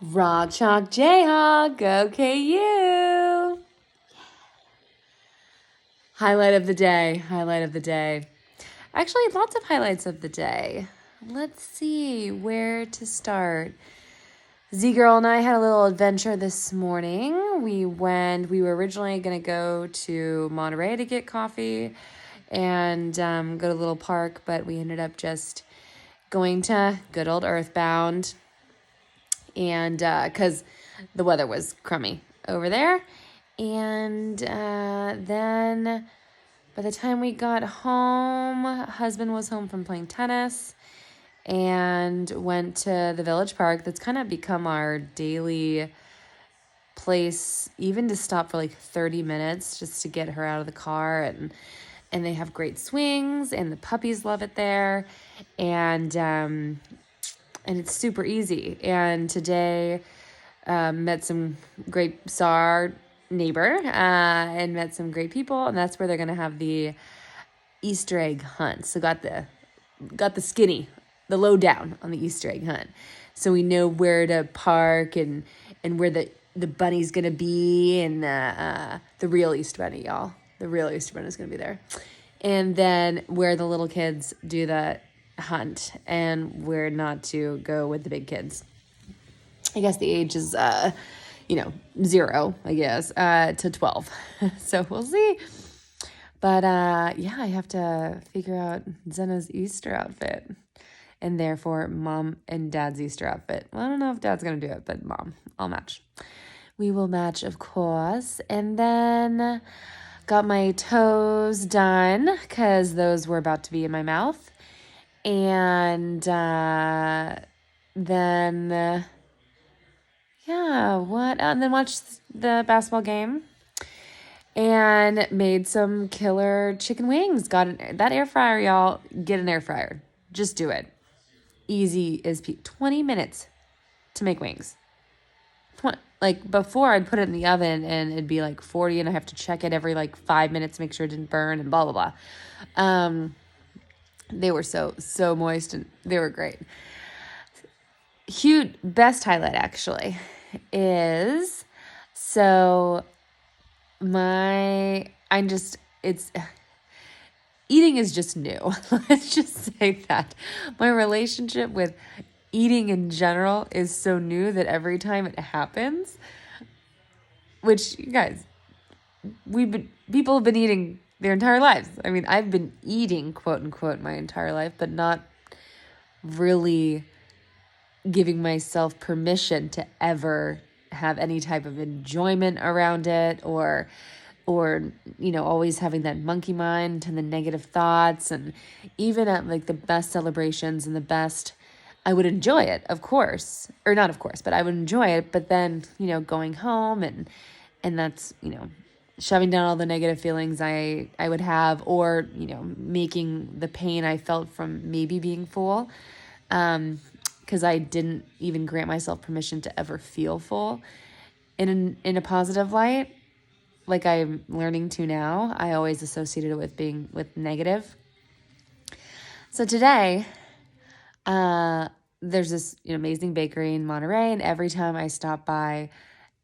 Rock, chalk, Jayhawk, okay, you. Highlight of the day. Actually, lots of highlights of the day. Let's see where to start. Z-Girl and I had a little adventure this morning. We were originally going to go to Monterey to get coffee and go to a little park, but we ended up just going to good old Earthbound. And because the weather was crummy over there. And then by the time we got home, husband was home from playing tennis and went to the village park. That's kind of become our daily place, even to stop for like 30 minutes just to get her out of the car. And they have great swings and the puppies love it there. And it's super easy. And today saw our neighbor and met some great people. And that's where they're going to have the Easter egg hunt. So got the the lowdown on the Easter egg hunt. So we know where to park and where the bunny's going to be, and the real Easter bunny, y'all. The real Easter bunny is going to be there. And then where the little kids do the hunt and where not to go with the big kids. I guess the age is 0, I guess, to 12. So we'll see. But I have to figure out Zena's Easter outfit, and therefore mom and dad's Easter outfit. Well, I don't know if dad's gonna do it, but mom, I'll match. We will match, of course. And then got my toes done because those were about to be in my mouth. And then and then watched the basketball game and made some killer chicken wings. That air fryer, y'all. Get an air fryer. Just do it. Easy as 20 minutes to make wings. Like before, I'd put it in the oven and it'd be like 40, and I have to check it every like 5 minutes to make sure it didn't burn and blah blah blah. They were so moist and they were great. Huge best highlight actually is eating is just new. Let's just say that my relationship with eating in general is so new that every time it happens, which you guys, people have been eating their entire lives. I mean, I've been eating, quote unquote, my entire life, but not really giving myself permission to ever have any type of enjoyment around it, or always having that monkey mind and the negative thoughts. And even at like the best celebrations and the best, I would enjoy it, of course, or not of course, but I would enjoy it. But then, going home and that's, shoving down all the negative feelings I would have, or, making the pain I felt from maybe being full, because I didn't even grant myself permission to ever feel full in a positive light, like I'm learning to now. I always associated it with being with negative. So today, there's this amazing bakery in Monterey, and every time I stop by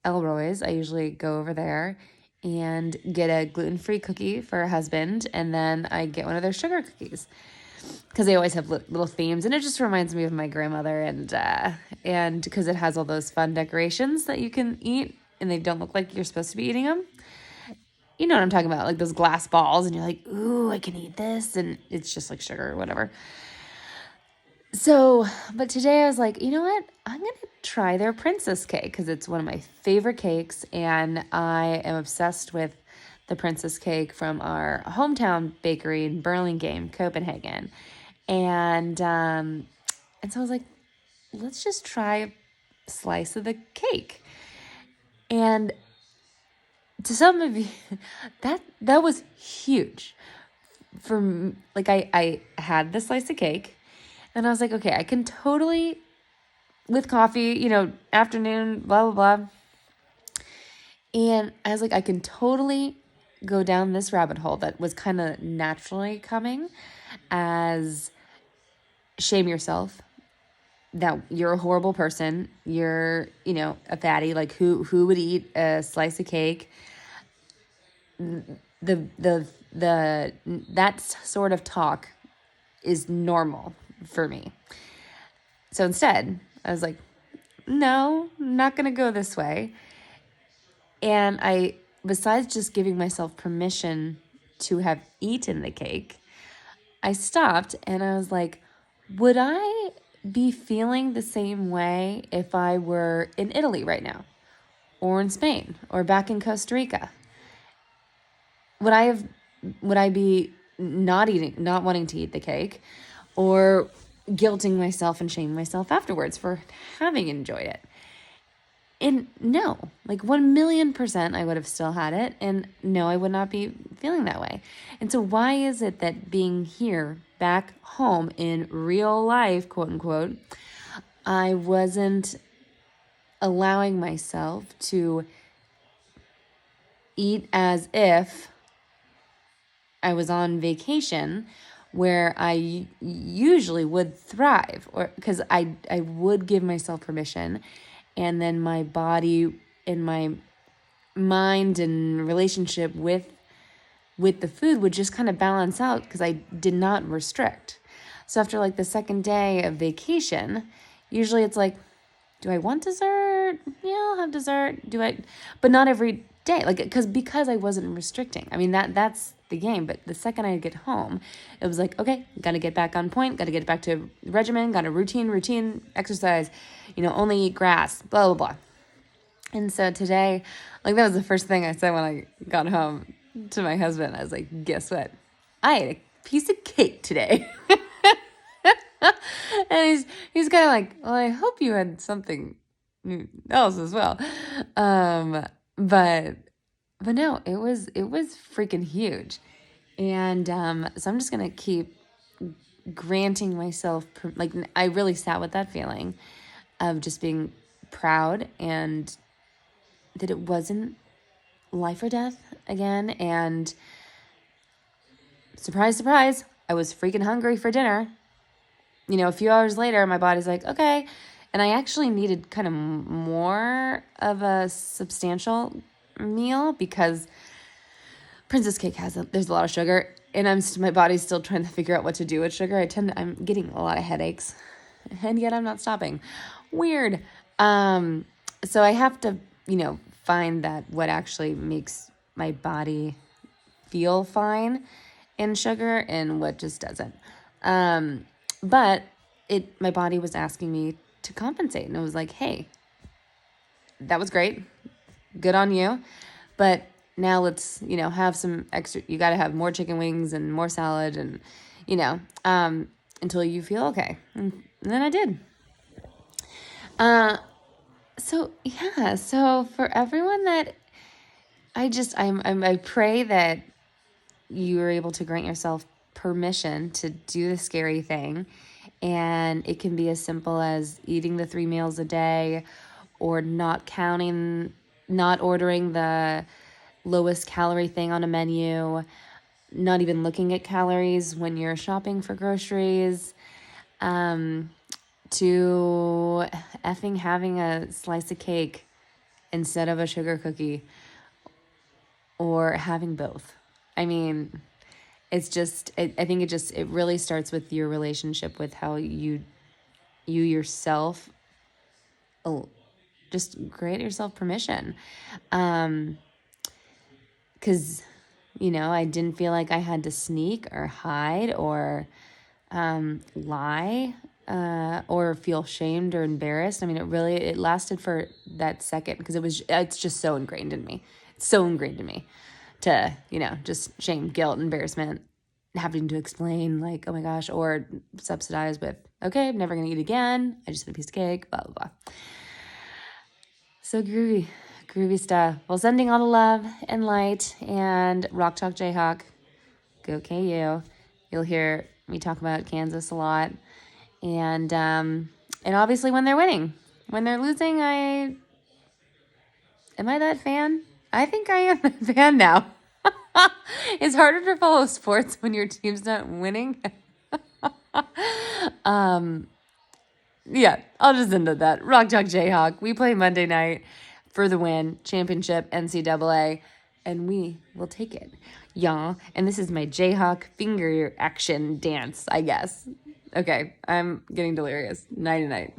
Elroy's, I usually go over there and get a gluten-free cookie for a husband, and then I get one of their sugar cookies because they always have little themes, and it just reminds me of my grandmother, and because it has all those fun decorations that you can eat and they don't look like you're supposed to be eating them. You know what I'm talking about, like those glass balls, and you're like, ooh, I can eat this, and it's just like sugar or whatever. So, but today I was like, you know what? I'm going to try their princess cake because it's one of my favorite cakes, and I am obsessed with the princess cake from our hometown bakery in Burlingame, Copenhagen. And so I was like, let's just try a slice of the cake. And to some of you, that was huge. I had the slice of cake, and I was like, okay, I can totally, with coffee, afternoon, blah, blah, blah. And I was like, I can totally go down this rabbit hole that was kind of naturally coming as shame yourself, that you're a horrible person. You're, a fatty. Like who would eat a slice of cake? That sort of talk is normal for me. So instead, I was like, no, I'm not going to go this way. And besides just giving myself permission to have eaten the cake, I stopped and I was like, would I be feeling the same way if I were in Italy right now, or in Spain, or back in Costa Rica? Would I be not wanting to eat the cake, or guilting myself and shaming myself afterwards for having enjoyed it? And no, like 1,000,000% I would have still had it. And no, I would not be feeling that way. And so why is it that being here back home in real life, quote unquote, I wasn't allowing myself to eat as if I was on vacation, where I usually would thrive, or because I would give myself permission, and then my body and my mind and relationship with the food would just kind of balance out because I did not restrict. So after like the second day of vacation, usually it's like, do I want dessert? Yeah, I'll have dessert. But not every day, like because I wasn't restricting. I mean, that's the game. But the second I get home, it was like, okay, got to get back on point, got to get back to regimen, got a routine exercise, only eat grass, blah blah blah. And so today, like, that was the first thing I said when I got home to my husband. I was like, guess what? I ate a piece of cake today. And he's kind of like, well, I hope you had something else as well. But no, it was freaking huge. And so I'm just going to keep granting myself, like, I really sat with that feeling of just being proud, and that it wasn't life or death again. And surprise, surprise, I was freaking hungry for dinner. A few hours later, my body's like, okay. And I actually needed kind of more of a substantial meal, because Princess Cake there's a lot of sugar, and my body's still trying to figure out what to do with sugar. I'm getting a lot of headaches, and yet I'm not stopping. Weird. So I have to, find that what actually makes my body feel fine in sugar and what just doesn't. But my body was asking me to compensate, and it was like, hey, that was great. Good on you. But now let's, have some extra, you got to have more chicken wings and more salad and, until you feel okay. And then I did. So for everyone that I pray that you are able to grant yourself permission to do the scary thing. And it can be as simple as eating the 3 meals a day, or not ordering the lowest calorie thing on a menu, not even looking at calories when you're shopping for groceries, to effing having a slice of cake instead of a sugar cookie, or having both. I mean, it's just, I think it really starts with your relationship with how you yourself, just grant yourself permission. Because, I didn't feel like I had to sneak or hide or lie, or feel shamed or embarrassed. I mean, it lasted for that second, because it's just so ingrained in me. It's so ingrained in me to, just shame, guilt, embarrassment, having to explain, like, oh my gosh, or subsidize with, okay, I'm never going to eat again. I just had a piece of cake, blah, blah, blah. So groovy stuff. Well, sending all the love and light, and Rock Chalk Jayhawk. Go KU. You'll hear me talk about Kansas a lot. And obviously when they're winning. When they're losing, am I that fan? I think I am that fan now. It's harder to follow sports when your team's not winning. Yeah, I'll just end at that. Rock Chalk Jayhawk. We play Monday night for the win, championship, NCAA, and we will take it, y'all. And this is my Jayhawk finger action dance, I guess. Okay, I'm getting delirious. Night-night.